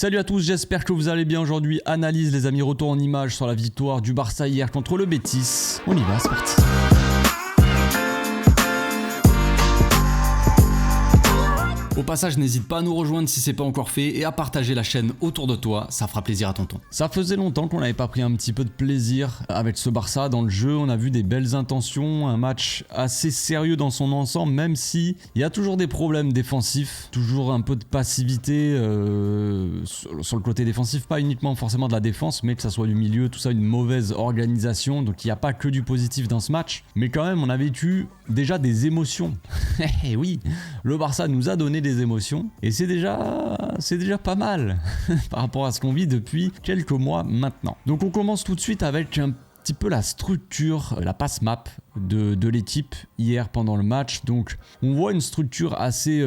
Salut à tous, j'espère que vous allez bien aujourd'hui. Analyse les amis, retour en image sur la victoire du Barça hier contre le Betis. On y va, c'est parti. Au passage, n'hésite pas à nous rejoindre si c'est pas encore fait et à partager la chaîne autour de toi, ça fera plaisir à tonton. Ça faisait longtemps qu'on n'avait pas pris un petit peu de plaisir avec ce Barça dans le jeu, on a vu des belles intentions, un match assez sérieux dans son ensemble, même si il y a toujours des problèmes défensifs, toujours un peu de passivité sur le côté défensif, pas uniquement forcément de la défense, mais que ça soit du milieu, tout ça, une mauvaise organisation, donc il n'y a pas que du positif dans ce match, mais quand même on a vécu déjà des émotions. Et oui, le Barça nous a donné des émotions et c'est déjà pas mal par rapport à ce qu'on vit depuis quelques mois maintenant. Donc on commence tout de suite avec un petit peu la structure, la passe map de l'équipe hier pendant le match. Donc on voit une structure assez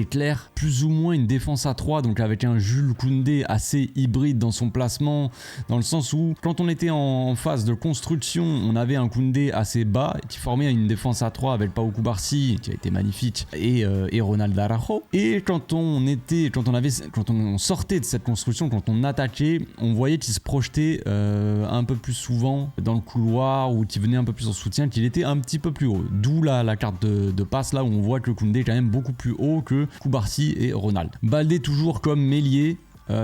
claire, plus ou moins une défense à 3, donc avec un Jules Koundé assez hybride dans son placement, dans le sens où quand on était en phase de construction, on avait un Koundé assez bas qui formait une défense à 3 avec Pau Cubarsí qui a été magnifique et Ronald Araujo. Et quand on sortait de cette construction, quand on attaquait, on voyait qu'il se projetait un peu plus souvent dans le couloir ou qu'il venait un peu plus en soutien, qu'il était un petit peu plus haut. D'où la carte de passe là où on voit que Koundé est quand même beaucoup plus haut que Cubarsí et Ronald. Baldé toujours comme mêlier,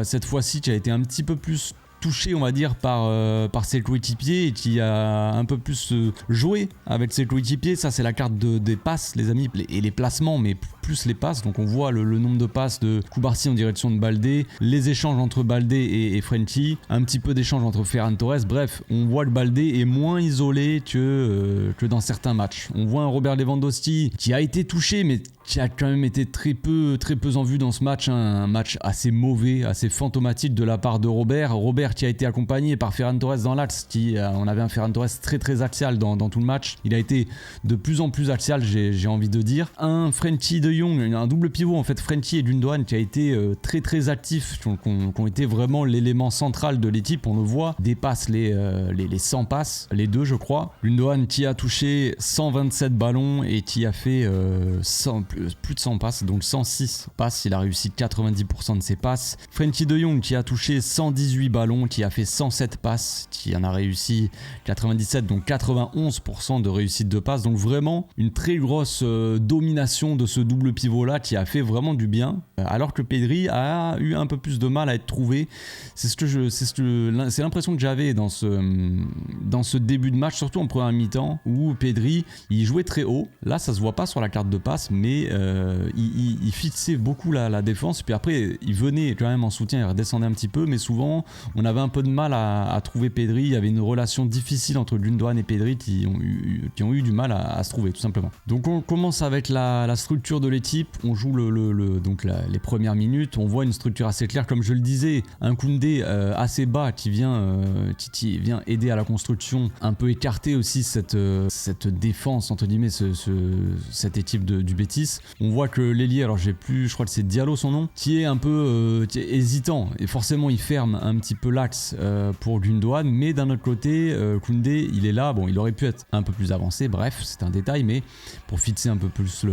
cette fois-ci qui a été un petit peu plus touché on va dire par ses coéquipiers et qui a un peu plus joué avec ses coéquipiers. Ça c'est la carte des passes les amis et les placements, mais plus les passes. Donc on voit le nombre de passes de Cubarsí en direction de Baldé, les échanges entre Baldé et Frenkie, un petit peu d'échanges entre Ferran Torres. Bref, on voit que Baldé est moins isolé que dans certains matchs. On voit un Robert Lewandowski qui a été touché mais qui a quand même été très peu en vue dans ce match, hein. Un match assez mauvais, assez fantomatique de la part de Robert qui a été accompagné par Ferran Torres dans l'axe, on avait un Ferran Torres très axial dans tout le match. Il a été de plus en plus axial, j'ai envie de dire. Un Frenkie de Jong, un double pivot en fait, Frenkie et Gundogan, qui a été très actif, qui ont été vraiment l'élément central de l'équipe. On le voit, dépasse les 100 passes, les deux je crois. Gundogan qui a touché 127 ballons et qui a fait plus de 100 passes, donc 106 passes, il a réussi 90% de ses passes. Frenkie de Jong qui a touché 118 ballons, qui a fait 107 passes, qui en a réussi 97, donc 91% de réussite de passes. Donc vraiment une très grosse domination de ce double pivot là qui a fait vraiment du bien, alors que Pedri a eu un peu plus de mal à être trouvé. C'est l'impression que j'avais dans ce début de match, surtout en première mi-temps où Pedri il jouait très haut. Là ça se voit pas sur la carte de passe, mais il fixait beaucoup la défense, puis après il venait quand même en soutien, il redescendait un petit peu, mais souvent on avait un peu de mal à trouver Pedri. Il y avait une relation difficile entre Gundogan et Pedri qui ont eu du mal à se trouver tout simplement. Donc on commence avec la structure de l'équipe, on joue les premières minutes, on voit une structure assez claire comme je le disais, un Koundé assez bas qui vient aider à la construction, un peu écarter aussi cette défense entre guillemets, cette équipe du Betis. On voit que l'ailier, alors je crois que c'est Diallo son nom, qui est un peu qui est hésitant et forcément il ferme un petit peu l'axe pour Gundogan, mais d'un autre côté Koundé il est là, bon il aurait pu être un peu plus avancé, bref c'est un détail, mais pour fixer un peu plus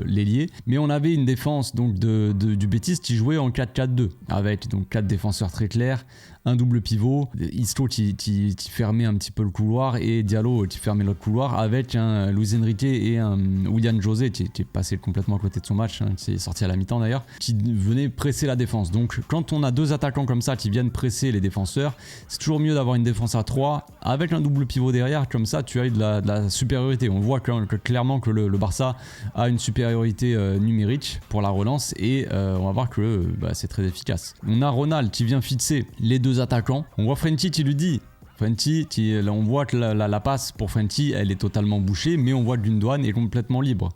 l'ailier. Mais on avait une défense donc du Betis qui jouait en 4-4-2 avec donc 4 défenseurs très clairs, un double pivot, Isco qui fermait un petit peu le couloir et Diallo qui fermait l'autre couloir, avec un Luis Enrique et un Willian José qui est passé complètement à côté de son match, hein, qui est sorti à la mi-temps d'ailleurs, qui venait presser la défense. Donc quand on a deux attaquants comme ça qui viennent presser les défenseurs, c'est toujours mieux d'avoir une défense à 3 avec un double pivot derrière, comme ça tu as de la supériorité. On voit clairement que le Barça a une supériorité numérique pour la relance et on va voir que c'est très efficace. On a Ronald qui vient fixer les deux attaquants. On voit Frenkie qui lui dit, on voit que la passe pour Frenkie elle est totalement bouchée, mais on voit que Gundogan est complètement libre.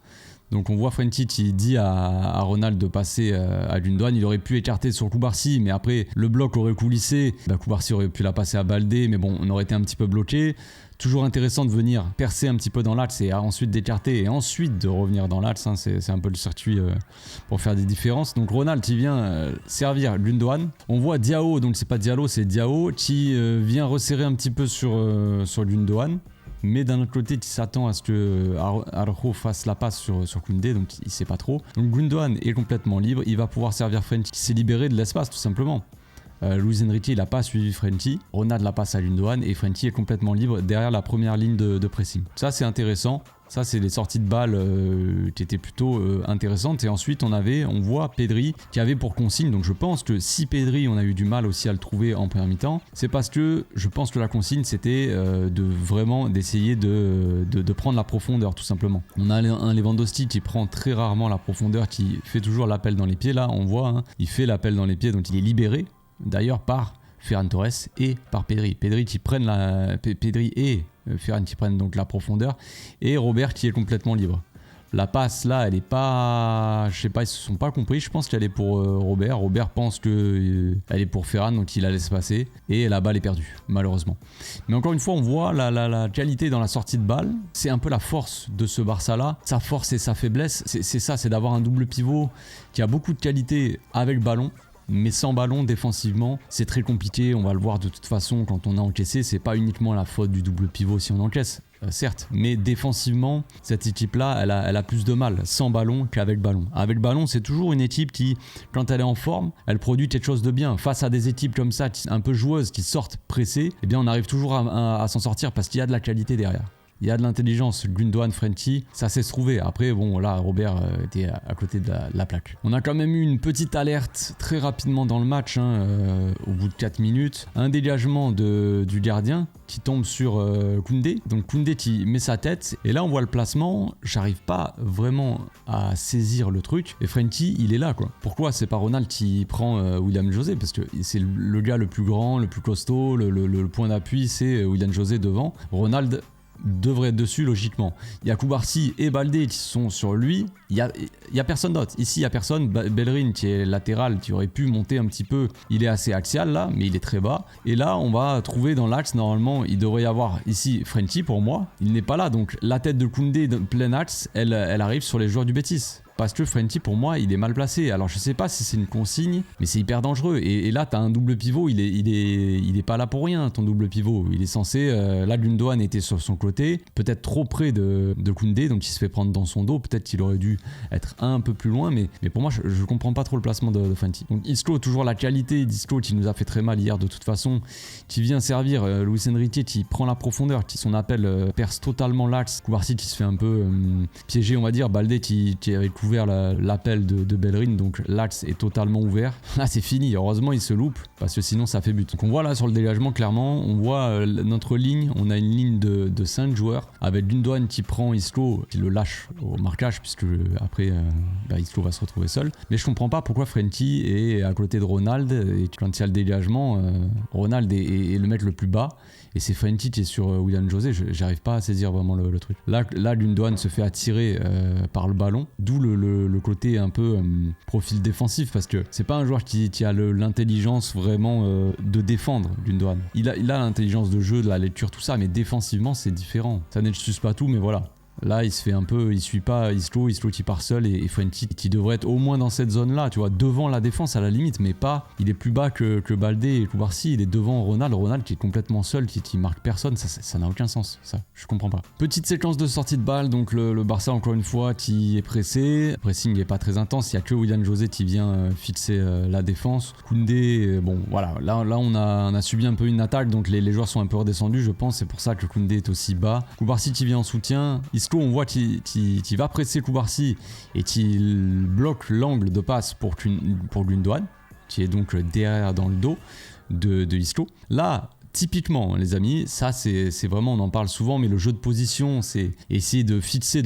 Donc on voit Frenkie qui dit à Ronald de passer à Gundogan. Il aurait pu écarter sur Cubarsí, mais après le bloc aurait coulissé. Cubarsí aurait pu la passer à Baldé, mais bon on aurait été un petit peu bloqué. Toujours intéressant de venir percer un petit peu dans l'axe et ensuite d'écarter et ensuite de revenir dans l'axe, hein. C'est un peu le circuit pour faire des différences. Donc Ronald qui vient servir Gundogan. On voit Diao, donc c'est pas Diallo, c'est Diao qui vient resserrer un petit peu sur Gundogan. mais d'un autre côté tu s'attends à ce que Araujo fasse la passe sur Koundé, donc il sait pas trop. Donc Gundogan est complètement libre, il va pouvoir servir Frenkie qui s'est libéré de l'espace tout simplement. Luis Enrique il n'a pas suivi Frenkie, Ronald la passe à Gundogan et Frenkie est complètement libre derrière la première ligne de pressing. Ça c'est intéressant. Ça, c'est les sorties de balles qui étaient plutôt intéressantes. Et ensuite, on voit Pedri qui avait pour consigne. Donc, je pense que si Pedri, on a eu du mal aussi à le trouver en première mi-temps, c'est parce que je pense que la consigne, c'était d'essayer de prendre la profondeur, tout simplement. On a un Lewandowski qui prend très rarement la profondeur, qui fait toujours l'appel dans les pieds. Là, on voit, il fait l'appel dans les pieds, donc il est libéré, d'ailleurs, par Ferran Torres et par Pedri. Pedri et Ferran qui prennent donc la profondeur et Robert qui est complètement libre. La passe là, elle est pas, je sais pas, ils se sont pas compris. Je pense qu'elle est pour Robert. Robert pense que elle est pour Ferran, donc il la laisse passer et la balle est perdue, malheureusement. Mais encore une fois, on voit la qualité dans la sortie de balle. C'est un peu la force de ce Barça là. Sa force et sa faiblesse, c'est ça, c'est d'avoir un double pivot qui a beaucoup de qualité avec ballon. Mais sans ballon défensivement, c'est très compliqué. On va le voir de toute façon quand on a encaissé. C'est pas uniquement la faute du double pivot si on encaisse, certes. Mais défensivement, cette équipe-là, elle a plus de mal sans ballon qu'avec ballon. Avec ballon, c'est toujours une équipe qui, quand elle est en forme, elle produit quelque chose de bien. Face à des équipes comme ça, un peu joueuses, qui sortent pressées, eh bien on arrive toujours à s'en sortir parce qu'il y a de la qualité derrière. Il y a de l'intelligence, Gundogan, Frenkie, ça s'est trouvé. Après, bon, là, Robert était à côté de la plaque. On a quand même eu une petite alerte très rapidement dans le match, au bout de 4 minutes. Un dégagement du gardien qui tombe sur Koundé. Donc Koundé qui met sa tête. Et là, on voit le placement. J'arrive pas vraiment à saisir le truc. Et Frenkie, il est là, quoi. Pourquoi c'est pas Ronald qui prend William José? Parce que c'est le gars le plus grand, le plus costaud. Le point d'appui, c'est William José devant. Ronald devrait être dessus logiquement. Il y a Cubarsí et Baldé qui sont sur lui. Il y a personne d'autre. Ici, il y a personne. Bellerin qui est latéral, qui aurait pu monter un petit peu. Il est assez axial là, mais il est très bas. Et là, on va trouver dans l'axe, normalement, il devrait y avoir ici Frenkie pour moi. Il n'est pas là. Donc la tête de Koundé de plein axe, elle arrive sur les joueurs du Betis. Parce que Frenkie, pour moi, il est mal placé. Alors, je sais pas si c'est une consigne, mais c'est hyper dangereux. Et là, t'as un double pivot, il est pas là pour rien, ton double pivot. Il est censé... là, Gundogan était sur son côté, peut-être trop près de Koundé, donc il se fait prendre dans son dos. Peut-être qu'il aurait dû être un peu plus loin, mais pour moi, je comprends pas trop le placement de Frenkie. Donc, Isco, toujours la qualité d'Isco, qui nous a fait très mal hier de toute façon, qui vient servir Luis Enrique, qui prend la profondeur, qui son appel perce totalement l'axe. Cubarsí qui se fait un peu piéger, on va dire. Baldé qui avait ouvert l'appel de Bellerin, donc l'axe est totalement ouvert. Là c'est fini, heureusement il se loupe parce que sinon ça fait but. Donc on voit là sur le dégagement clairement, on voit notre ligne, on a une ligne de 5 joueurs avec Gundogan qui prend Isco, qui le lâche au marquage puisque après Isco va se retrouver seul. Mais je comprends pas pourquoi Frenkie est à côté de Ronald et quand il y a le dégagement, Ronald est le mec le plus bas et c'est Frenkie qui est sur William José. J'arrive pas à saisir vraiment le truc. Là Gundogan se fait attirer par le ballon, d'où le côté un peu profil défensif parce que c'est pas un joueur qui a l'intelligence vraiment de défendre Gundogan. Il a l'intelligence de jeu, de la lecture, tout ça, mais défensivement c'est différent. Ça n'excuse pas tout, mais voilà. Là, il se fait un peu, il suit pas Isco qui part seul et Frenkie qui devrait être au moins dans cette zone-là, tu vois, devant la défense à la limite, mais pas, il est plus bas que Baldé et Cubarsí, il est devant Ronald qui est complètement seul, qui marque personne, ça n'a aucun sens, ça, je comprends pas. Petite séquence de sortie de balle, donc le Barça encore une fois qui est pressé, le pressing est pas très intense, il y a que William José qui vient fixer la défense. Koundé, bon voilà, là on a subi un peu une attaque, donc les joueurs sont un peu redescendus, je pense, c'est pour ça que Koundé est aussi bas. Cubarsí qui vient en soutien, Isco on voit qu'il va presser Cubarsí et qu'il bloque l'angle de passe pour Gundogan, qui est donc derrière dans le dos de Isco. Là, typiquement, les amis, ça c'est vraiment, on en parle souvent, mais le jeu de position, c'est essayer de fixer,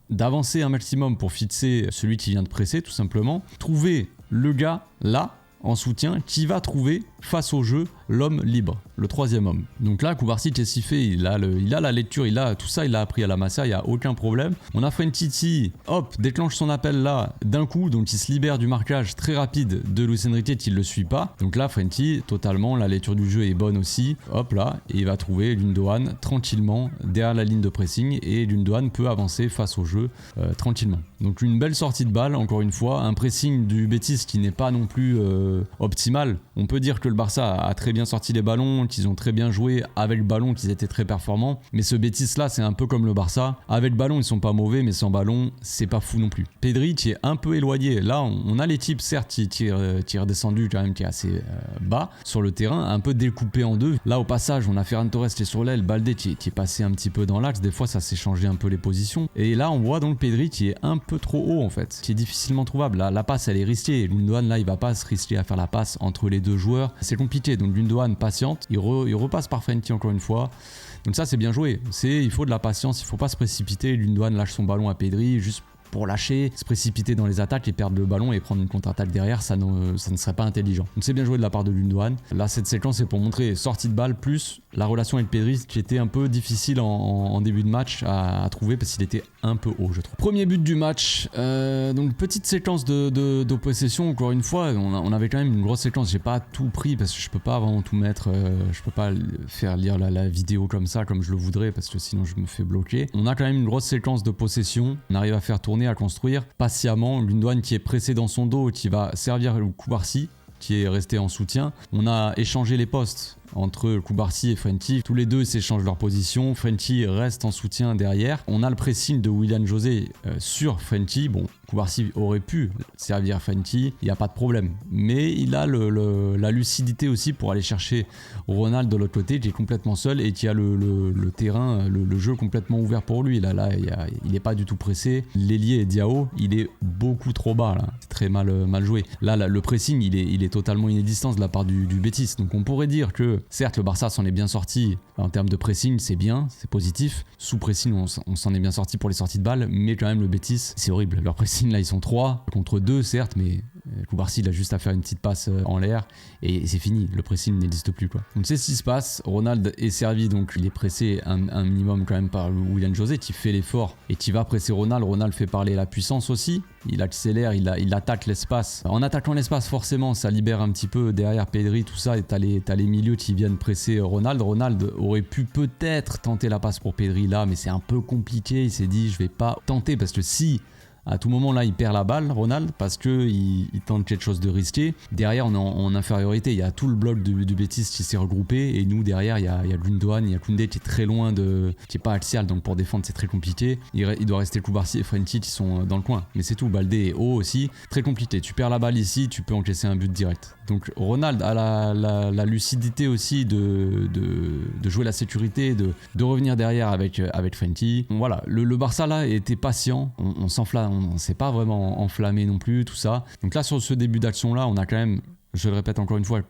d'avancer un maximum pour fixer celui qui vient de presser, tout simplement. Trouver le gars là, en soutien, qui va trouver face au jeu l'homme libre, le troisième homme. Donc là, Cubarsí est si fait, il a la lecture, tout ça, il l'a appris à la Masia, il n'y a aucun problème. On a Frenkie, hop, déclenche son appel là, d'un coup, donc il se libère du marquage très rapide de Luis Enrique qui ne le suit pas. Donc là, Frenkie, totalement, la lecture du jeu est bonne aussi, hop là, et il va trouver Gundogan tranquillement derrière la ligne de pressing, et Gundogan peut avancer face au jeu tranquillement. Donc une belle sortie de balle, encore une fois, un pressing du Betis qui n'est pas non plus optimal. On peut dire que le Barça a très bien sorti les ballons, qu'ils ont très bien joué avec le ballon, qu'ils étaient très performants. Mais ce Betis là, c'est un peu comme le Barça. Avec le ballon, ils sont pas mauvais, mais sans ballon, c'est pas fou non plus. Pedri, qui est un peu éloigné. Là, on a les types, certes, qui est redescendu quand même, qui est assez bas sur le terrain, un peu découpé en deux. Là, au passage, on a Ferran Torres qui est sur l'aile, Baldé qui est passé un petit peu dans l'axe. Des fois, ça s'est changé un peu les positions. Et là, on voit donc Pedri qui est un peu trop haut en fait, qui est difficilement trouvable. La passe, elle est risquée. Gundogan, là, il va pas se risquer à faire la passe entre les deux joueurs. C'est compliqué. Donc Gundogan patiente. Il repasse par Frenkie encore une fois. Donc ça, c'est bien joué. Il faut de la patience. Il faut pas se précipiter. Gundogan lâche son ballon à Pedri juste pour lâcher, se précipiter dans les attaques et perdre le ballon et prendre une contre-attaque derrière, ça ne serait pas intelligent. Donc c'est bien joué de la part de Gundogan. Là, cette séquence, c'est pour montrer sortie de balle plus la relation avec Pedri qui était un peu difficile en début de match à trouver parce qu'il était un peu haut, je trouve. Premier but du match, donc petite séquence de possession, encore une fois, on avait quand même une grosse séquence. J'ai pas tout pris parce que je peux pas vraiment tout mettre, je peux pas faire lire la vidéo comme ça, comme je le voudrais, parce que sinon je me fais bloquer. On a quand même une grosse séquence de possession, on arrive à faire tourner, à construire patiemment. Gundogan qui est pressé dans son dos, qui va servir le Koubarsi, qui est resté en soutien. On a échangé les postes entre Koubarsi et Frenkie. Tous les deux s'échangent leur position. Frenkie reste en soutien derrière. On a le pressing de Willian José sur Frenkie. Bon, Koubarsi aurait pu servir Frenkie, il n'y a pas de problème. Mais il a la lucidité aussi pour aller chercher Ronald de l'autre côté, qui est complètement seul et qui a le terrain, le jeu complètement ouvert pour lui. Là il n'est pas du tout pressé. L'ailier Diao, il est beaucoup trop bas. Là. C'est très mal joué. Là, le pressing, il est totalement inexistant de la part du Betis. Donc on pourrait dire que certes, le Barça s'en est bien sorti en termes de pressing, c'est bien, c'est positif. Sous pressing, on s'en est bien sorti pour les sorties de balles, mais quand même le Betis, c'est horrible. Leur pressing là, ils sont 3 contre 2 certes, mais Koubarsi il a juste à faire une petite passe en l'air et c'est fini, le pressing n'existe plus quoi. Donc c'est ce qui se passe, Ronald est servi, donc il est pressé un minimum quand même par Willian José qui fait l'effort et qui va presser Ronald. Ronald fait parler la puissance aussi, il accélère, il attaque l'espace. En attaquant l'espace forcément ça libère un petit peu derrière Pedri, tout ça, et t'as les milieux qui viennent presser Ronald. Ronald aurait pu peut-être tenter la passe pour Pedri là, mais c'est un peu compliqué, il s'est dit je vais pas tenter parce que si à tout moment là il perd la balle, Ronald, parce qu'il tente quelque chose de risqué. Derrière on est en infériorité, il y a tout le bloc du Betis qui s'est regroupé et nous derrière il y a Gundogan, il y a Koundé qui est très loin qui est pas axial, donc pour défendre c'est très compliqué. Il doit rester Koubarsi et Frenkie qui sont dans le coin, mais c'est tout. Baldé est haut aussi, très compliqué. Tu perds la balle ici, tu peux encaisser un but direct. Donc Ronald a la lucidité aussi de jouer la sécurité, de revenir derrière avec Frenkie. Donc voilà, le Barça là était patient, on s'enflamme, on s'est pas vraiment enflammé non plus, tout ça. Donc là sur ce début d'action là, on a quand même, je le répète encore une fois,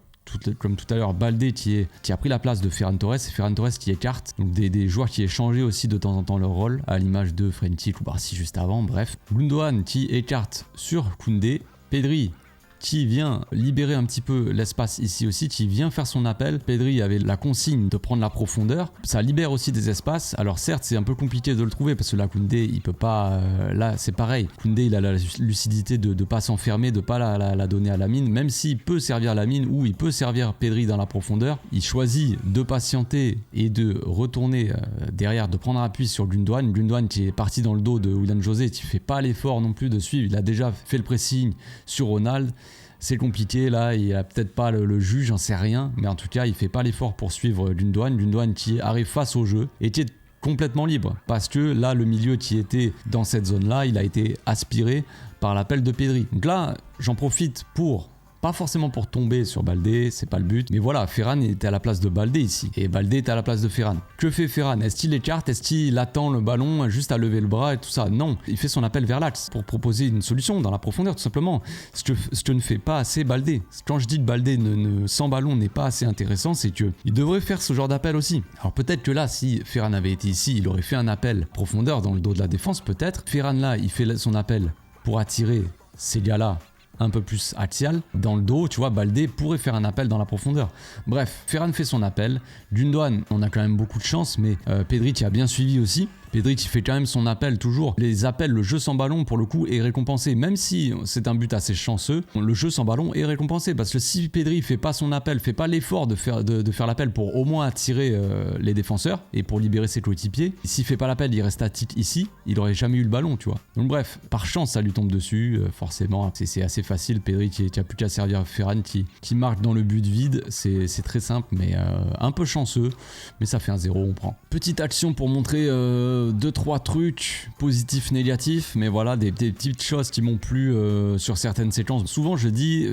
comme tout à l'heure, Baldé qui a pris la place de Ferran Torres, et Ferran Torres qui écarte, donc des joueurs qui échangé aussi de temps en temps leur rôle, à l'image de Frenkie, Koubarsi juste avant, bref. Gundogan qui écarte sur Koundé, Pedri qui vient libérer un petit peu l'espace ici aussi, qui vient faire son appel. Pedri avait la consigne de prendre la profondeur, ça libère aussi des espaces. Alors certes c'est un peu compliqué de le trouver parce que là Koundé il peut pas, là c'est pareil, Koundé il a la lucidité de pas s'enfermer, de pas la donner à Lamine, même s'il peut servir Lamine ou il peut servir Pedri dans la profondeur, il choisit de patienter et de retourner derrière, de prendre appui sur Gundogan qui est parti dans le dos de Willian José, qui fait pas l'effort non plus de suivre, il a déjà fait le pressing sur Ronald. C'est compliqué là, il a peut-être pas le juge, j'en sais rien, mais en tout cas il fait pas l'effort pour suivre Gundogan qui arrive face au jeu et qui est complètement libre parce que là le milieu qui était dans cette zone là, il a été aspiré par l'appel de Pedri. Donc là j'en profite pour, pas forcément pour tomber sur Baldé, c'est pas le but, mais voilà, Ferran était à la place de Baldé ici, et Baldé est à la place de Ferran. Que fait Ferran? Est-ce qu'il écarte? Est-ce qu'il attend le ballon juste à lever le bras et tout ça? Non, il fait son appel vers l'axe pour proposer une solution dans la profondeur tout simplement. Ce que ne fait pas assez Baldé. Quand je dis que Baldé sans ballon n'est pas assez intéressant, c'est qu'il devrait faire ce genre d'appel aussi. Alors peut-être que là, si Ferran avait été ici, il aurait fait un appel profondeur dans le dos de la défense peut-être. Ferran là, il fait son appel pour attirer ces gars-là un peu plus axial dans le dos, tu vois, Baldé pourrait faire un appel dans la profondeur. Bref, Ferran fait son appel. Gundogan, on a quand même beaucoup de chance, mais Pedri qui a bien suivi aussi. Pedri qui fait quand même son appel toujours. Les appels, le jeu sans ballon pour le coup est récompensé. Même si c'est un but assez chanceux, le jeu sans ballon est récompensé. Parce que si Pedri fait pas son appel, fait pas l'effort de faire l'appel pour au moins attirer les défenseurs et pour libérer ses coéquipiers, s'il fait pas l'appel, il reste statique ici, il aurait jamais eu le ballon, tu vois. Donc bref, par chance ça lui tombe dessus, forcément, c'est assez facile. Pedri qui a plus qu'à servir Ferran qui marque dans le but vide, c'est très simple, mais un peu chanceux, mais ça fait un 0, on prend. Petite action pour montrer 2-3 trucs positifs, négatifs, mais voilà, des petites choses qui m'ont plu sur certaines séquences. Souvent je dis,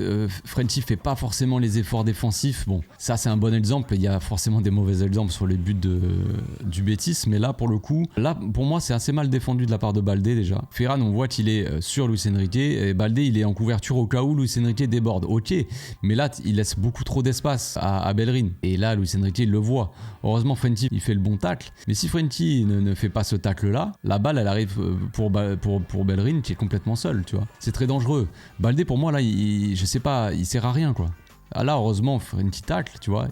Frenchie fait pas forcément les efforts défensifs, bon, ça c'est un bon exemple, il y a forcément des mauvais exemples sur les buts du Betis, mais là pour le coup, là pour moi c'est assez mal défendu de la part de Baldé déjà. Ferran, on voit qu'il est sur Luis Enrique, et Baldé il est en couverture au cas où Luis Enrique déborde, ok, mais là il laisse beaucoup trop d'espace à Bellerin, et là Luis Enrique il le voit. Heureusement Frenchie il fait le bon tacle, mais si Frenchie ne fait pas ce tacle là, la balle elle arrive pour Bellerin qui est complètement seul, tu vois. C'est très dangereux. Baldé pour moi là, je sais pas, il sert à rien quoi. Là heureusement Frenchie tacle, tu vois.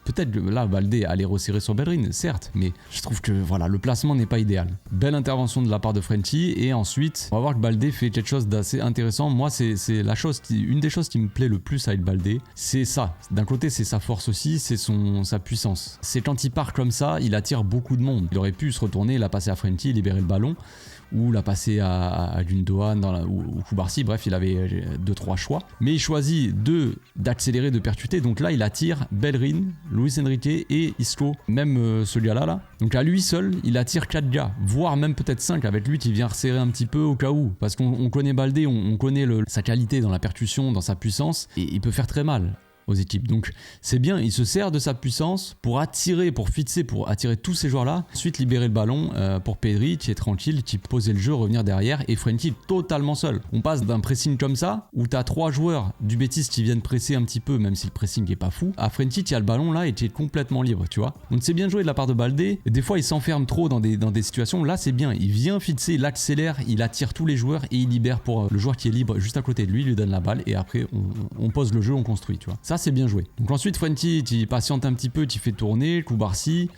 Peut-être que là, Baldé allait resserrer sur Bellerin, certes, mais je trouve que voilà, le placement n'est pas idéal. Belle intervention de la part de Frenchie, et ensuite, on va voir que Baldé fait quelque chose d'assez intéressant. Moi, c'est une des choses qui me plaît le plus avec Baldé, c'est ça. D'un côté, c'est sa force aussi, c'est sa puissance. C'est quand il part comme ça, il attire beaucoup de monde. Il aurait pu se retourner, la passer à Frenchie, libérer le ballon, ou la passer à Gundogan ou Koubarsi, bref il avait 2-3 choix, mais il choisit d'accélérer, de percuter, donc là il attire Bellerin, Luis Enrique et Isco, même ce gars là, donc à lui seul il attire 4 gars, voire même peut-être 5 avec lui qui vient resserrer un petit peu au cas où, parce qu'on connaît Baldé, on connaît sa qualité dans la percussion, dans sa puissance, et il peut faire très mal aux équipes. Donc c'est bien, il se sert de sa puissance pour attirer, pour fixer, pour attirer tous ces joueurs-là. Ensuite libérer le ballon pour Pedri qui est tranquille, qui posait le jeu, revenir derrière, et Frenchie totalement seul. On passe d'un pressing comme ça, où t'as 3 joueurs du Betis qui viennent presser un petit peu, même si le pressing est pas fou, à Frenchie qui a le ballon là et qui est complètement libre, tu vois. Donc c'est bien joué de la part de Baldé. Des fois il s'enferme trop dans des situations, là c'est bien, il vient fixer, il accélère, il attire tous les joueurs et il libère pour le joueur qui est libre juste à côté de lui, il lui donne la balle et après on pose le jeu, on construit, tu vois. Ça c'est bien joué. Donc ensuite Frenchie qui patiente un petit peu, qui fait tourner, Koubarsi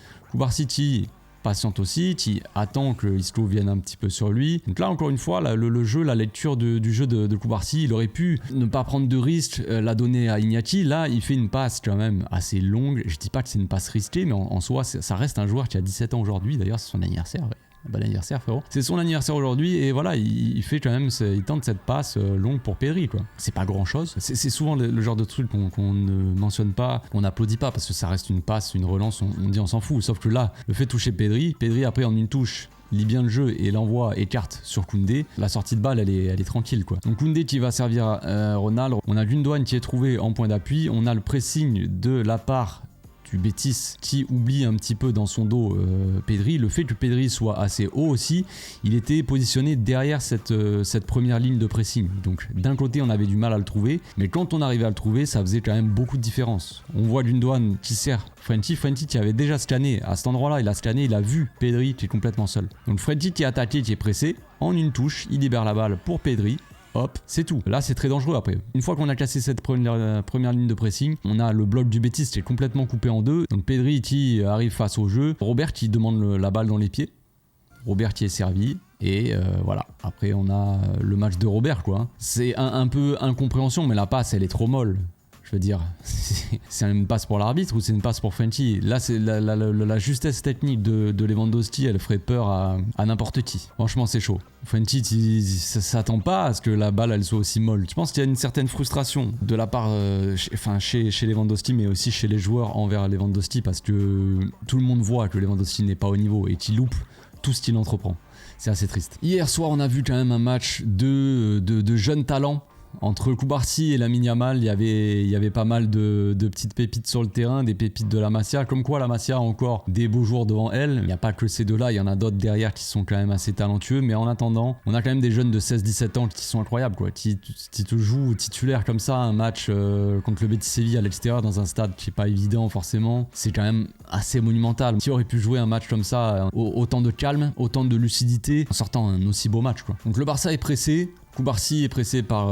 qui patiente aussi, qui attend que Isco vienne un petit peu sur lui. Donc là encore une fois, le jeu, la lecture du jeu de Koubarsi, il aurait pu ne pas prendre de risque, la donner à Iñaki. Là il fait une passe quand même assez longue, je dis pas que c'est une passe risquée, mais en soi ça reste un joueur qui a 17 ans aujourd'hui, d'ailleurs c'est son anniversaire, ouais. Bon anniversaire frérot. C'est son anniversaire aujourd'hui et voilà, il fait quand même, il tente cette passe longue pour Pedri quoi. C'est pas grand chose, c'est souvent le genre de truc qu'on ne mentionne pas, qu'on n'applaudit pas parce que ça reste une passe, une relance, on dit on s'en fout. Sauf que là, le fait de toucher Pedri après en une touche, lit bien le jeu et l'envoie écarte sur Koundé, la sortie de balle elle est tranquille quoi. Donc Koundé qui va servir Ronald, on a Gundogan qui est trouvé en point d'appui, on a le pressing de la part du Betis qui oublie un petit peu dans son dos Pedri. Le fait que Pedri soit assez haut aussi, il était positionné derrière cette première ligne de pressing. Donc d'un côté on avait du mal à le trouver, mais quand on arrivait à le trouver, ça faisait quand même beaucoup de différence. On voit Gundogan qui sert Frenchie qui avait déjà scanné, à cet endroit-là il a scanné, il a vu Pedri qui est complètement seul. Donc Frenchie qui est attaqué, qui est pressé, en une touche, il libère la balle pour Pedri. Hop, c'est tout. Là, c'est très dangereux après. Une fois qu'on a cassé cette première ligne de pressing, on a le bloc du Betis qui est complètement coupé en deux. Donc Pedri qui arrive face au jeu. Robert qui demande la balle dans les pieds. Robert qui est servi. Et voilà. Après, on a le match de Robert, quoi. C'est un peu incompréhension, mais la passe, elle est trop molle. Je veux dire, c'est une passe pour l'arbitre ou c'est une passe pour Frenchie? Là, c'est la justesse technique de Lewandowski, elle ferait peur à n'importe qui. Franchement, c'est chaud. Frenchie, ça s'attend pas à ce que la balle elle soit aussi molle. Je pense qu'il y a une certaine frustration de la part, chez Lewandowski, mais aussi chez les joueurs envers Lewandowski, parce que tout le monde voit que Lewandowski n'est pas au niveau et qu'il loupe tout ce qu'il entreprend. C'est assez triste. Hier soir, on a vu quand même un match de jeunes talents. Entre Koubarsi et Lamine Yamal, il y avait pas mal de petites pépites sur le terrain, des pépites de la Masia. Comme quoi la Masia a encore des beaux jours devant elle. Il n'y a pas que ces deux-là, il y en a d'autres derrière qui sont quand même assez talentueux. Mais en attendant, on a quand même des jeunes de 16-17 ans qui sont incroyables, quoi. Qui te jouent titulaire comme ça un match contre le Betis Séville à l'extérieur dans un stade qui n'est pas évident forcément. C'est quand même assez monumental. Qui aurait pu jouer un match comme ça, autant de calme, autant de lucidité, en sortant un aussi beau match, quoi. Donc le Barça est pressé. Koubarsi est pressé par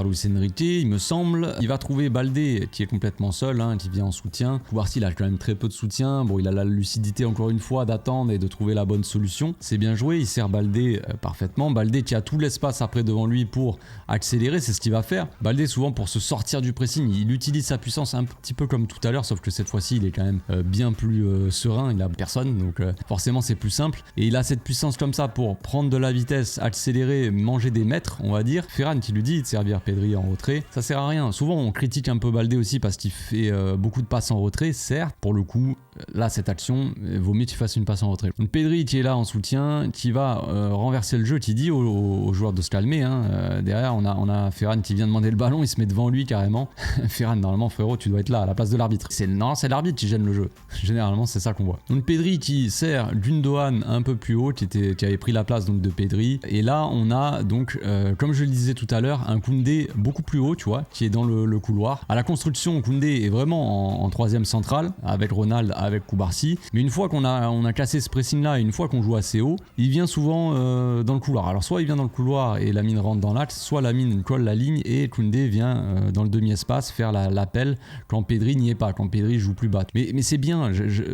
Luis Enrique, il me semble. Il va trouver Baldé qui est complètement seul, hein, qui vient en soutien. Koubarsi il a quand même très peu de soutien. Bon, il a la lucidité encore une fois d'attendre et de trouver la bonne solution. C'est bien joué, il sert Baldé parfaitement. Baldé qui a tout l'espace après devant lui pour accélérer, c'est ce qu'il va faire. Baldé souvent pour se sortir du pressing, il utilise sa puissance un petit peu comme tout à l'heure, sauf que cette fois-ci il est quand même bien plus serein, il a personne, donc forcément c'est plus simple. Et il a cette puissance comme ça pour prendre de la vitesse, accélérer, manger des mètres, on va dire. Ferran qui lui dit de servir Pedri en retrait, ça sert à rien. Souvent on critique un peu Baldé aussi parce qu'il fait beaucoup de passes en retrait, certes. Pour le coup, là cette action, vaut mieux qu'il fasse une passe en retrait. Donc Pedri qui est là en soutien, qui va renverser le jeu, qui dit aux joueurs de se calmer. Hein. Derrière on a Ferran qui vient demander le ballon, il se met devant lui carrément. Ferran, normalement frérot, tu dois être là à la place de l'arbitre. Non, c'est l'arbitre qui gêne le jeu. Généralement c'est ça qu'on voit. Donc Pedri qui sert Gundogan un peu plus haut, qui avait pris la place donc de Pedri. Et là on a donc, comme je le disais tout à l'heure, un Koundé beaucoup plus haut, tu vois, qui est dans le couloir. À la construction, Koundé est vraiment en troisième centrale, avec Ronald, avec Koubarsi. Mais une fois qu'on a cassé ce pressing là, et une fois qu'on joue assez haut, il vient souvent dans le couloir. Alors soit il vient dans le couloir et Lamine rentre dans l'axe, soit Lamine colle la ligne et Koundé vient dans le demi-espace faire l'appel quand Pedri n'y est pas, quand Pedri joue plus bas. Mais c'est bien,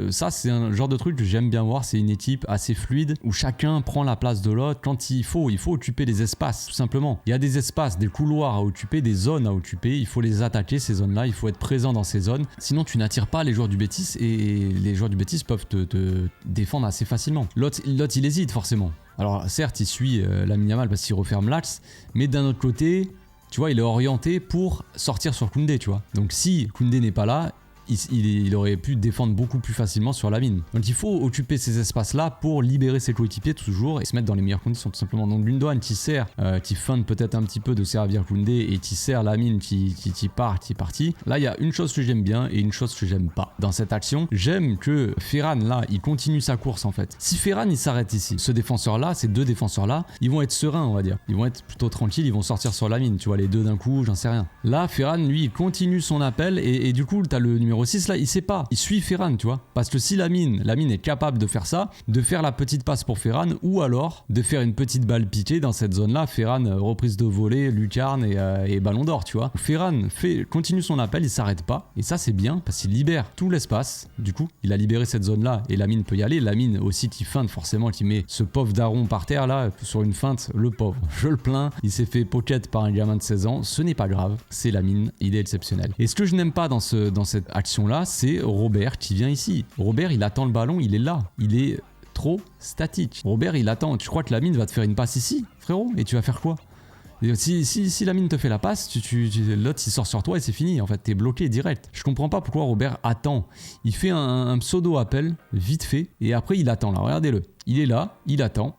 ça c'est un genre de truc que j'aime bien voir, c'est une équipe assez fluide où chacun prend la place de l'autre quand il faut occuper les espaces, tout simplement. Il y a des espaces, des couloirs à occuper, des zones à occuper, il faut les attaquer ces zones-là, il faut être présent dans ces zones, sinon tu n'attires pas les joueurs du Betis et les joueurs du Betis peuvent te défendre assez facilement. L'autre il hésite forcément. Alors certes il suit Lamine Yamal parce qu'il referme l'axe, mais d'un autre côté, tu vois, il est orienté pour sortir sur Koundé, tu vois. Donc si Koundé n'est pas là, il aurait pu défendre beaucoup plus facilement sur Lamine. Donc il faut occuper ces espaces-là pour libérer ses coéquipiers toujours et se mettre dans les meilleures conditions tout simplement. Donc Gundogan qui sert, qui feinte peut-être un petit peu de servir Koundé et qui sert Lamine qui part, qui est parti. Là il y a une chose que j'aime bien et une chose que j'aime pas dans cette action. J'aime que Ferran là, il continue sa course en fait. Si Ferran il s'arrête ici, ce défenseur-là, ces deux défenseurs-là, ils vont être sereins on va dire. Ils vont être plutôt tranquilles, ils vont sortir sur Lamine, tu vois, les deux d'un coup, j'en sais rien. Là Ferran lui il continue son appel et du coup t'as le numéro 6 là, il sait pas, il suit Ferran, tu vois, parce que si Lamine est capable de faire ça, de faire la petite passe pour Ferran ou alors de faire une petite balle piquée dans cette zone là, Ferran reprise de volée, lucarne et ballon d'or, tu vois. Ferran continue son appel, il s'arrête pas et ça c'est bien parce qu'il libère tout l'espace. Du coup il a libéré cette zone là et Lamine peut y aller. Lamine aussi qui feinte forcément, qui met ce pauvre daron par terre là sur une feinte, le pauvre, je le plains, il s'est fait pocket par un gamin de 16 ans, ce n'est pas grave, c'est Lamine, il est exceptionnel. Et ce que je n'aime pas dans cette action là, c'est Robert qui vient ici. Robert il attend le ballon, il est là, il est trop statique. Robert il attend, tu crois que Lamine va te faire une passe ici frérot et tu vas faire quoi? Si Lamine te fait la passe, l'autre il sort sur toi et c'est fini, en fait t'es bloqué direct. Je comprends pas pourquoi Robert attend. Il fait un pseudo appel vite fait et après il attend là, regardez-le. Il est là, il attend.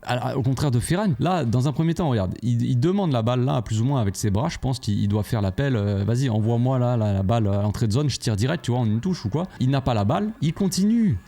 Alors, au contraire de Ferran, là, dans un premier temps, regarde, il demande la balle là, plus ou moins avec ses bras. Je pense qu'il doit faire l'appel. Vas-y, envoie-moi là la balle à l'entrée de zone, je tire direct, tu vois, en une touche ou quoi. Il n'a pas la balle, il continue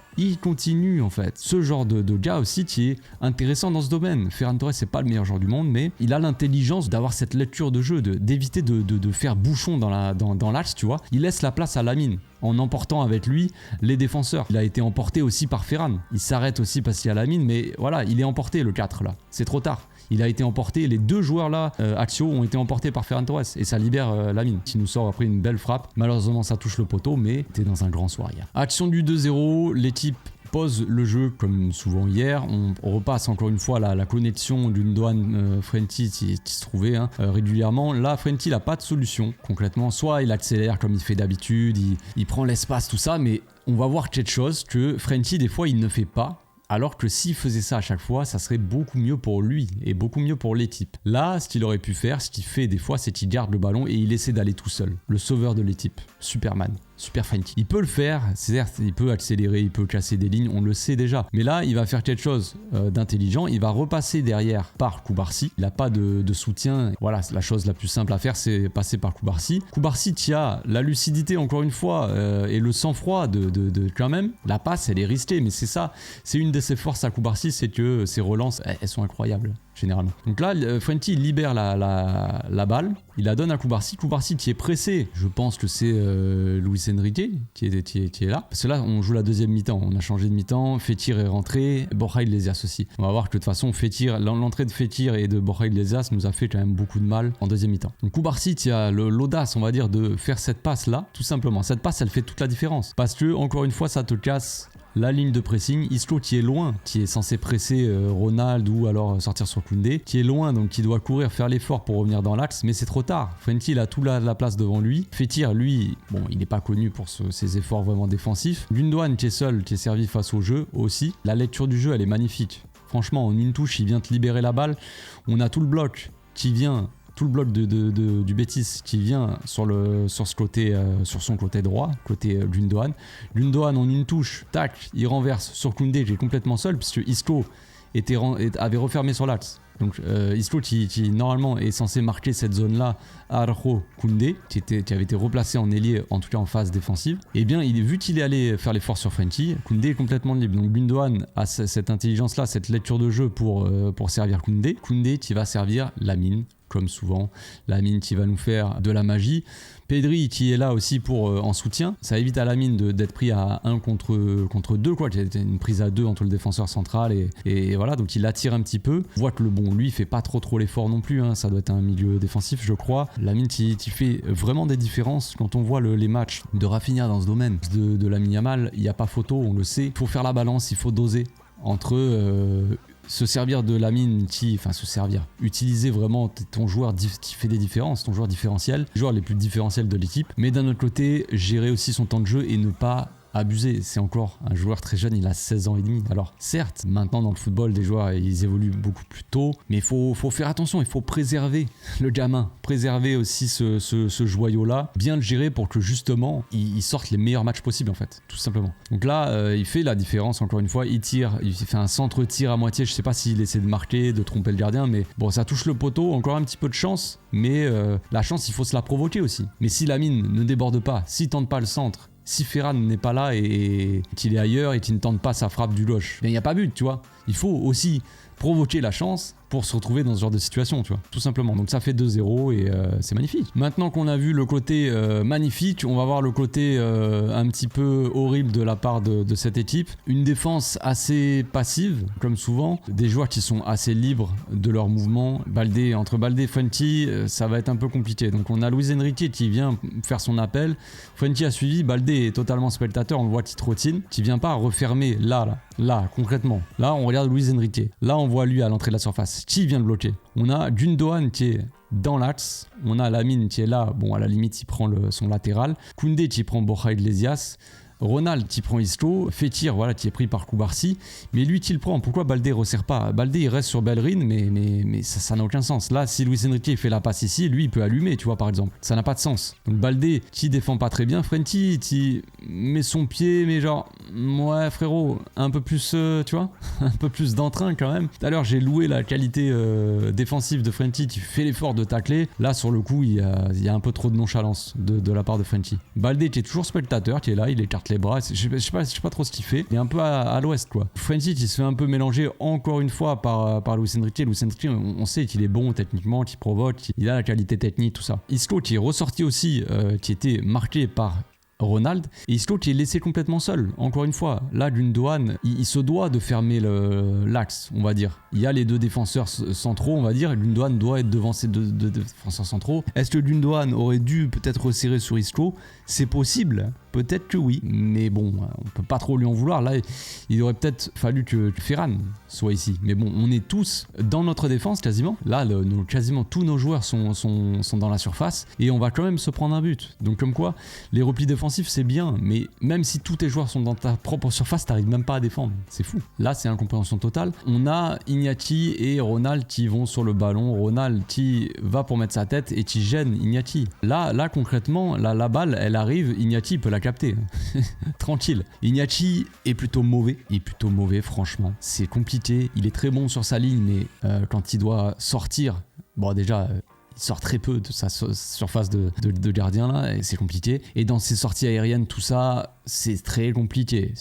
en fait. Ce genre de gars aussi qui est intéressant dans ce domaine. Ferran Torres c'est pas le meilleur joueur du monde, mais il a l'intelligence d'avoir cette lecture de jeu, d'éviter de faire bouchon dans l'axe, tu vois. Il laisse la place à Lamine en emportant avec lui les défenseurs. Il a été emporté aussi par Ferran. Il s'arrête aussi parce qu'il y a Lamine, mais voilà, il est emporté le 4 là. C'est trop tard. Il a été emporté, les deux joueurs là, axiaux, ont été emportés par Ferran Torres et ça libère Lamine qui nous sort après une belle frappe. Malheureusement ça touche le poteau, mais t'es dans un grand soir hier. Action du 2-0, l'équipe pose le jeu comme souvent hier. On repasse encore une fois la connexion d'une douane Frenty qui se trouvait régulièrement. Là Frenty n'a pas de solution concrètement. Soit il accélère comme il fait d'habitude, il prend l'espace, tout ça, mais on va voir quelque chose que Frenty des fois il ne fait pas. Alors que s'il faisait ça à chaque fois, ça serait beaucoup mieux pour lui et beaucoup mieux pour l'équipe. Là, ce qu'il aurait pu faire, ce qu'il fait des fois, c'est qu'il garde le ballon et il essaie d'aller tout seul. Le sauveur de l'équipe, Superman, Super Frenty. Il peut le faire, certes, il peut accélérer, il peut casser des lignes, on le sait déjà. Mais là, il va faire quelque chose d'intelligent, il va repasser derrière par Koubarsi. Il n'a pas de soutien. Voilà, la chose la plus simple à faire, c'est passer par Koubarsi. Koubarsi qui a la lucidité, encore une fois, et le sang-froid de quand même. La passe, elle est ristée, mais c'est ça. C'est une de ses forces à Koubarsi, c'est que ses relances, elles sont incroyables. généralement. Donc là, Frenty libère la balle, il la donne à Koubarsi. Koubarsi qui est pressé, je pense que c'est Luis Enrique qui est là. Parce que là, on joue la deuxième mi-temps, on a changé de mi-temps, Fekir est rentré, Borja Iglesias aussi. On va voir que de toute façon, l'entrée de Fekir et de Borja Iglesias nous a fait quand même beaucoup de mal en deuxième mi-temps. Donc Koubarsi qui a l'audace, on va dire, de faire cette passe-là, tout simplement. Cette passe, elle fait toute la différence. Parce que, encore une fois, ça te casse la ligne de pressing. Isco qui est loin, qui est censé presser Ronald ou alors sortir sur Koundé, qui est loin, donc qui doit courir, faire l'effort pour revenir dans l'axe, mais c'est trop tard. Frenty, il a toute la place devant lui. Fekir, lui, bon, il n'est pas connu pour ses efforts vraiment défensifs. Gundogan qui est seul, qui est servi face au jeu aussi. La lecture du jeu, elle est magnifique. Franchement, en une touche, il vient te libérer la balle. On a tout le bloc qui vient... Tout le bloc du Betis qui vient sur son côté droit, côté Gundogan. Gundogan en une touche, tac, il renverse sur Koundé qui est complètement seul puisque Isco avait refermé sur l'axe. Donc Isco qui normalement est censé marquer cette zone-là, Araujo, Koundé, qui avait été replacé en ailier, en tout cas en phase défensive, et bien vu qu'il est allé faire l'effort sur Frenty, Koundé est complètement libre. Donc Gundogan a cette intelligence-là, cette lecture de jeu pour servir Koundé. Koundé qui va servir Lamine, comme souvent, Lamine qui va nous faire de la magie. Pedri qui est là aussi en soutien. Ça évite à Lamine d'être pris à 1 contre 2, quoi. C'était une prise à 2 entre le défenseur central et voilà, donc il attire un petit peu. On voit que lui il fait pas trop l'effort non plus, hein. Ça doit être un milieu défensif, je crois. Lamine qui fait vraiment des différences quand on voit les matchs de Rafinha dans ce domaine. De Lamine Yamal, il n'y a pas photo, on le sait. Il faut faire la balance, il faut doser entre se servir de Lamine utiliser vraiment ton joueur qui fait des différences, ton joueur différentiel, les joueurs les plus différentiels de l'équipe, mais d'un autre côté, gérer aussi son temps de jeu et ne pas abuser. C'est encore un joueur très jeune, il a 16 ans et demi. Alors certes, maintenant dans le football, des joueurs ils évoluent beaucoup plus tôt, mais il faut faire attention, il faut préserver le gamin, préserver aussi ce joyau-là, bien le gérer pour que justement il sorte les meilleurs matchs possibles en fait, tout simplement. Donc là, il fait la différence encore une fois, il tire, il fait un centre-tir à moitié, je sais pas s'il essaie de marquer, de tromper le gardien, mais bon, ça touche le poteau, encore un petit peu de chance, mais la chance, il faut se la provoquer aussi. Mais si Lamine ne déborde pas, s'il tente pas le centre, si Ferran n'est pas là et qu'il est ailleurs et qu'il ne tente pas sa frappe du gauche, il n'y a pas but, tu vois. Il faut aussi provoquer la chance pour se retrouver dans ce genre de situation, tu vois, tout simplement. Donc ça fait 2-0 et c'est magnifique. Maintenant qu'on a vu le côté magnifique, on va voir le côté un petit peu horrible de la part de cette équipe. Une défense assez passive, comme souvent, des joueurs qui sont assez libres de leurs mouvements. Entre Baldé et Frenty, ça va être un peu compliqué. Donc on a Luis Enrique qui vient faire son appel. Frenty a suivi, Baldé est totalement spectateur, on le voit qui trottine, qui vient pas refermer là, concrètement. Là, on regarde Luis Enrique. Là, on voit lui à l'entrée de la surface. Qui vient de bloquer? On a Gundogan qui est dans l'axe. On a Lamine qui est là. Bon, à la limite, il prend son latéral. Koundé qui prend Borja Iglesias. Ronald qui prend Isco, Fekir voilà qui est pris par Koubarsi, mais lui qui le prend, pourquoi Baldé resserre pas? Baldé il reste sur Bellerin, mais ça n'a aucun sens. Là si Luis Enrique fait la passe ici, lui il peut allumer, tu vois, par exemple, ça n'a pas de sens. Donc Baldé qui défend pas très bien, Frenty qui met son pied, mais genre ouais frérot, un peu plus tu vois, un peu plus d'entrain quand même. Tout à l'heure j'ai loué la qualité défensive de Frenty qui fait l'effort de tacler. Là sur le coup il y a un peu trop de nonchalance de la part de Frenty. Baldé qui est toujours spectateur, qui est là, il écarte les bras, je sais pas trop ce qu'il fait, il est un peu à l'ouest quoi. Frenty qui se fait un peu mélanger encore une fois par Luis Enrique. Luis Enrique on sait qu'il est bon techniquement, qu'il provoque, il a la qualité technique, tout ça. Isco qui est ressorti aussi, qui était marqué par Ronald, et Isco qui est laissé complètement seul. Encore une fois, là Gundogan, il se doit de fermer l'axe, on va dire. Il y a les deux défenseurs centraux, on va dire, et Gundogan doit être devant ces deux défenseurs centraux. Est-ce que Gundogan aurait dû peut-être resserrer sur Isco? C'est possible, peut-être que oui, mais bon, on peut pas trop lui en vouloir. Là, il aurait peut-être fallu que Ferran soit ici. Mais bon, on est tous dans notre défense quasiment. Là, quasiment tous nos joueurs sont dans la surface et on va quand même se prendre un but. Donc comme quoi, les replis défensifs c'est bien, mais même si tous tes joueurs sont dans ta propre surface, t'arrives même pas à défendre. C'est fou. Là, c'est incompréhension totale. On a Iñaki et Ronald qui vont sur le ballon. Ronald qui va pour mettre sa tête et qui gêne Iñaki. Là concrètement, la balle, elle arrive, Iñaki peut la capter. Tranquille. Iñaki est plutôt mauvais. Il est plutôt mauvais, franchement. C'est compliqué. Il est très bon sur sa ligne, mais quand il doit sortir, bon déjà... sort très peu de sa surface de gardien là, et c'est compliqué. Et dans ses sorties aériennes, tout ça, c'est très compliqué.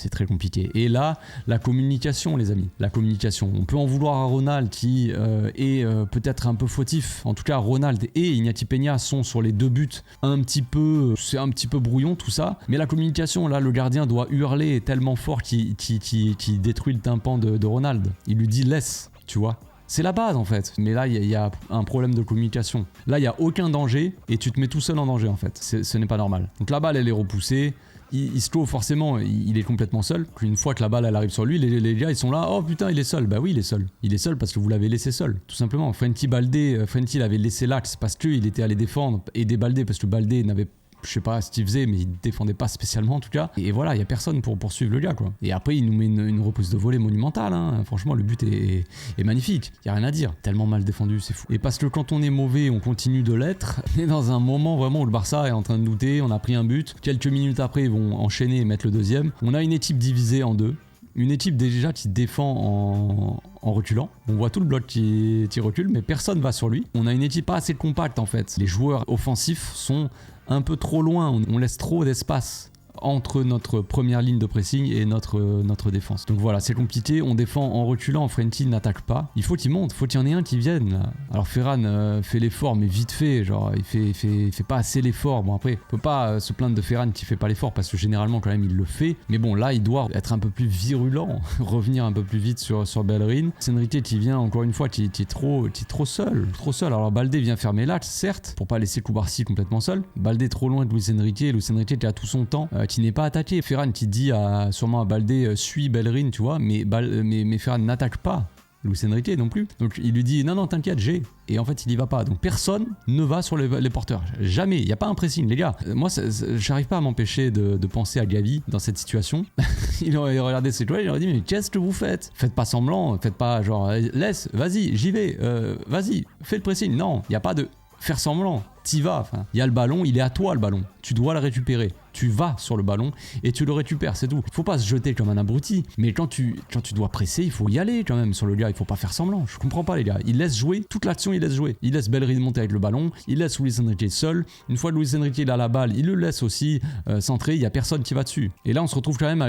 Et là, la communication, les amis, la communication. On peut en vouloir à Ronald qui est peut-être un peu fautif. En tout cas, Ronald et Iñaki Peña sont sur les 2 buts c'est un petit peu brouillon tout ça. Mais la communication, là, le gardien doit hurler tellement fort qu'il détruit le tympan de Ronald. Il lui dit laisse, tu vois. C'est la base en fait, mais là il y a un problème de communication. Là il n'y a aucun danger et tu te mets tout seul en danger en fait, ce n'est pas normal. Donc la balle elle est repoussée, Isco forcément il est complètement seul. Une fois que la balle elle arrive sur lui, les gars ils sont là, oh putain il est seul, bah oui il est seul. Il est seul parce que vous l'avez laissé seul, tout simplement. Frenkie l'avait laissé l'axe parce qu'il était allé défendre, et aider Baldé parce que Baldé n'avait je sais pas ce qu'il faisait, mais il défendait pas spécialement en tout cas. Et voilà, il y a personne pour poursuivre le gars quoi. Et après il nous met une repousse de volée monumentale, hein. Franchement le but est magnifique, il y a rien à dire. Tellement mal défendu, c'est fou. Et parce que quand on est mauvais, on continue de l'être. On est dans un moment vraiment où le Barça est en train de douter, on a pris un but. Quelques minutes après ils vont enchaîner et mettre le deuxième. On a une équipe divisée en 2. Une équipe déjà qui défend en reculant. On voit tout le bloc qui recule, mais personne va sur lui. On a une équipe pas assez compacte en fait. Les joueurs offensifs sont un peu trop loin, on laisse trop d'espace entre notre première ligne de pressing et notre défense. Donc voilà, c'est compliqué, on défend en reculant, Frenkie n'attaque pas. Il faut qu'il monte, faut qu'il y en ait un qui vienne là. Alors Ferran fait l'effort mais vite fait, genre il fait pas assez l'effort. Bon après, on peut pas se plaindre de Ferran qui fait pas l'effort parce que généralement quand même il le fait. Mais bon là il doit être un peu plus virulent, revenir un peu plus vite sur Bellerin. Enrique qui vient encore une fois qui est trop seul. Alors Baldé vient fermer l'axe certes, pour pas laisser Cubarsí complètement seul. Baldé trop loin de Luis Enrique qui a tout son temps. Qui n'est pas attaqué. Ferran qui dit sûrement à Baldé suis Bellerin, tu vois, mais Ferran n'attaque pas Luis Enrique non plus. Donc il lui dit non t'inquiète j'ai. Et en fait il y va pas. Donc personne ne va sur les porteurs. Jamais. Il n'y a pas un pressing les gars. Moi j'arrive pas à m'empêcher de penser à Gavi dans cette situation. Il aurait regardé ses joueurs, il aurait dit mais qu'est-ce que vous faites? Faites pas semblant, faites pas genre laisse, vas-y, j'y vais, vas-y, fais le pressing. Non, il n'y a pas de faire semblant. T'y vas, enfin, il y a le ballon, il est à toi le ballon. Tu dois le récupérer. Tu vas sur le ballon et tu le récupères, c'est tout. Il faut pas se jeter comme un abruti, mais quand tu dois presser, il faut y aller quand même sur le gars, il faut pas faire semblant. Je comprends pas les gars. Il laisse jouer, toute l'action il laisse jouer. Il laisse Bellerin monter avec le ballon, il laisse Luis Enrique seul. Une fois que Luis Enrique il a la balle, il le laisse aussi centrer, il y a personne qui va dessus. Et là on se retrouve quand même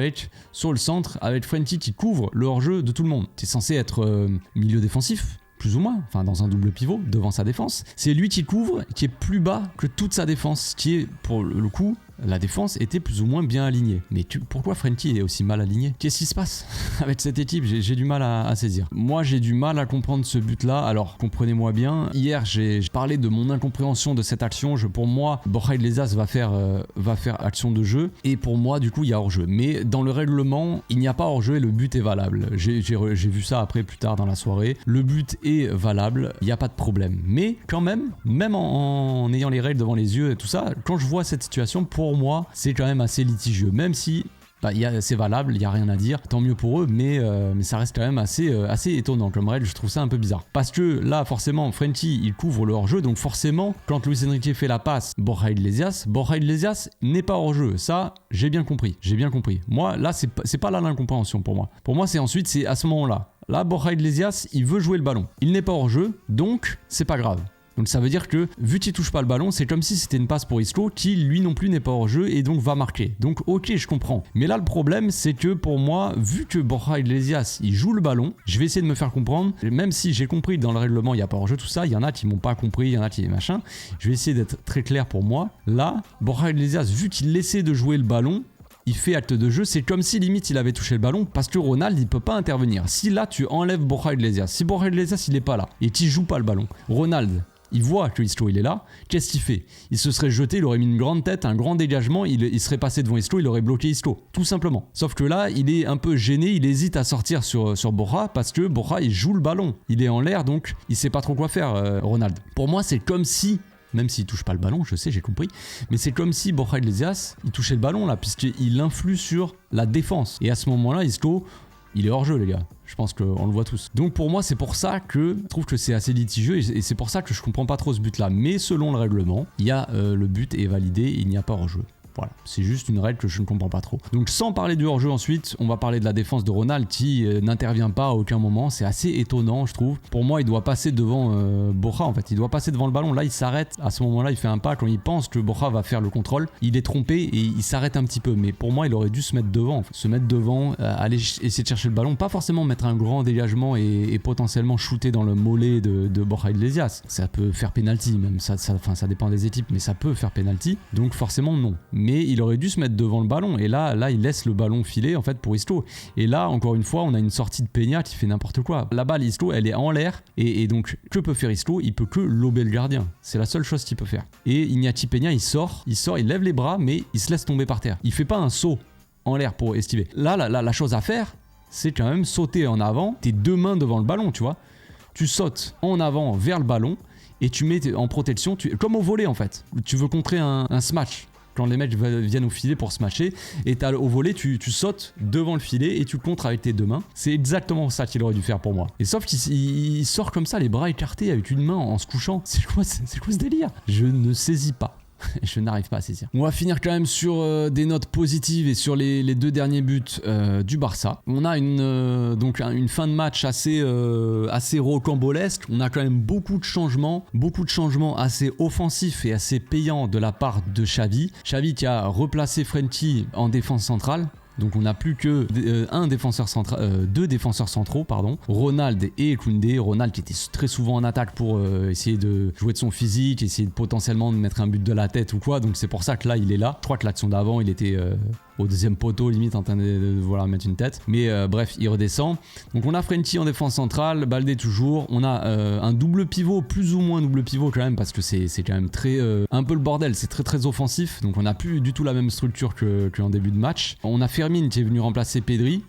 sur le centre avec Frenkie qui couvre le hors-jeu de tout le monde. C'est censé être milieu défensif. Plus ou moins, enfin dans un double pivot devant sa défense. C'est lui qui couvre, qui est plus bas que toute sa défense, qui est pour le coup, la défense était plus ou moins bien alignée. Mais pourquoi Frenkie est aussi mal aligné? Qu'est-ce qui se passe avec cette équipe? J'ai du mal à saisir. Moi j'ai du mal à comprendre ce but là. Alors comprenez-moi bien, hier j'ai parlé de mon incompréhension de cette action. Pour moi, Borja Iglesias va faire action de jeu, et pour moi du coup il y a hors-jeu. Mais dans le règlement, il n'y a pas hors-jeu et le but est valable. J'ai vu ça après plus tard dans la soirée. Le but est valable, il n'y a pas de problème. Mais quand même en ayant les règles devant les yeux et tout ça, quand je vois cette situation, pour moi c'est quand même assez litigieux, même si c'est valable, il n'y a rien à dire, tant mieux pour eux, mais ça reste quand même assez étonnant comme règle. Je trouve ça un peu bizarre parce que là forcément Frenkie il couvre le hors-jeu, donc forcément quand Luis Enrique fait la passe, Borja Iglesias n'est pas hors-jeu. Ça j'ai bien compris. Moi là c'est pas là l'incompréhension pour moi c'est ensuite, c'est à ce moment-là Borja Iglesias il veut jouer le ballon, il n'est pas hors-jeu, donc c'est pas grave. Donc ça veut dire que vu qu'il touche pas le ballon, c'est comme si c'était une passe pour Isco qui lui non plus n'est pas hors jeu et donc va marquer. Donc ok, je comprends. Mais là le problème c'est que pour moi, vu que Borja Iglesias il joue le ballon, je vais essayer de me faire comprendre, même si j'ai compris que dans le règlement il n'y a pas hors jeu tout ça, il y en a qui m'ont pas compris, il y en a qui machin. Je vais essayer d'être très clair pour moi. Là, Borja Iglesias, vu qu'il essaie de jouer le ballon, il fait acte de jeu, c'est comme si limite il avait touché le ballon parce que Ronald il peut pas intervenir. Si là tu enlèves Borja Iglesias, si Borja Iglesias il est pas là et qu'il joue pas le ballon, Ronald il voit que Isco il est là, qu'est-ce qu'il fait? Il se serait jeté, il aurait mis une grande tête, un grand dégagement, il serait passé devant Isco, il aurait bloqué Isco, tout simplement. Sauf que là, il est un peu gêné, il hésite à sortir sur Borja parce que Borja il joue le ballon, il est en l'air donc il sait pas trop quoi faire Ronald. Pour moi c'est comme si, même s'il touche pas le ballon, je sais, j'ai compris, mais c'est comme si Borja Iglesias il touchait le ballon là, puisqu'il influe sur la défense. Et à ce moment-là, Isco il est hors jeu les gars, je pense qu'on le voit tous. Donc pour moi c'est pour ça que je trouve que c'est assez litigieux et c'est pour ça que je comprends pas trop ce but là. Mais selon le règlement, il y a le but est validé, il n'y a pas hors jeu. Voilà, c'est juste une règle que je ne comprends pas trop. Donc sans parler du hors-jeu ensuite, on va parler de la défense de Ronald qui n'intervient pas à aucun moment. C'est assez étonnant je trouve. Pour moi il doit passer devant Borja en fait, il doit passer devant le ballon. Là il s'arrête, à ce moment là il fait un pas quand il pense que Borja va faire le contrôle. Il est trompé et il s'arrête un petit peu. Mais pour moi il aurait dû se mettre devant en fait. Se mettre devant, aller essayer de chercher le ballon. Pas forcément mettre un grand dégagement et potentiellement shooter dans le mollet de Borja Iglesias. Ça peut faire penalty même, ça dépend des équipes mais ça peut faire penalty. Donc forcément non. Mais il aurait dû se mettre devant le ballon et là il laisse le ballon filer en fait pour Isco. Et là encore une fois on a une sortie de Peña qui fait n'importe quoi. La balle Isco elle est en l'air et donc que peut faire Isco? Il peut que lober le gardien. C'est la seule chose qu'il peut faire. Et Iñaki Peña il sort, il lève les bras mais il se laisse tomber par terre. Il fait pas un saut en l'air pour esquiver. Là la chose à faire c'est quand même sauter en avant, tes deux mains devant le ballon tu vois. Tu sautes en avant vers le ballon et tu mets en protection, comme au volley en fait. Tu veux contrer un smash. Quand les mecs viennent au filet pour smasher et au volley tu sautes devant le filet et tu contres avec tes deux mains. C'est exactement ça qu'il aurait dû faire pour moi. Et sauf qu'il sort comme ça les bras écartés avec une main en se couchant. C'est quoi ce délire? Je ne saisis pas. Je n'arrive pas à saisir. On va finir quand même sur des notes positives et sur les deux derniers buts du Barça. On a une fin de match assez rocambolesque. On a quand même beaucoup de changements assez offensifs et assez payants de la part de Xavi. Xavi qui a replacé Frenkie en défense centrale. Donc on n'a plus que deux défenseurs centraux, Ronald et Koundé. Ronald qui était très souvent en attaque pour essayer de jouer de son physique, essayer de potentiellement de mettre un but de la tête ou quoi. Donc c'est pour ça que là il est là. Je crois que l'action d'avant il était au deuxième poteau limite en train de mettre une tête. Mais bref, il redescend. Donc on a Frenkie en défense centrale, Baldé toujours. On a un double pivot, plus ou moins double pivot quand même, parce que c'est quand même un peu le bordel. C'est très offensif. Donc on n'a plus du tout la même structure qu'en début de match. On a Fermin qui est venu remplacer Pedri.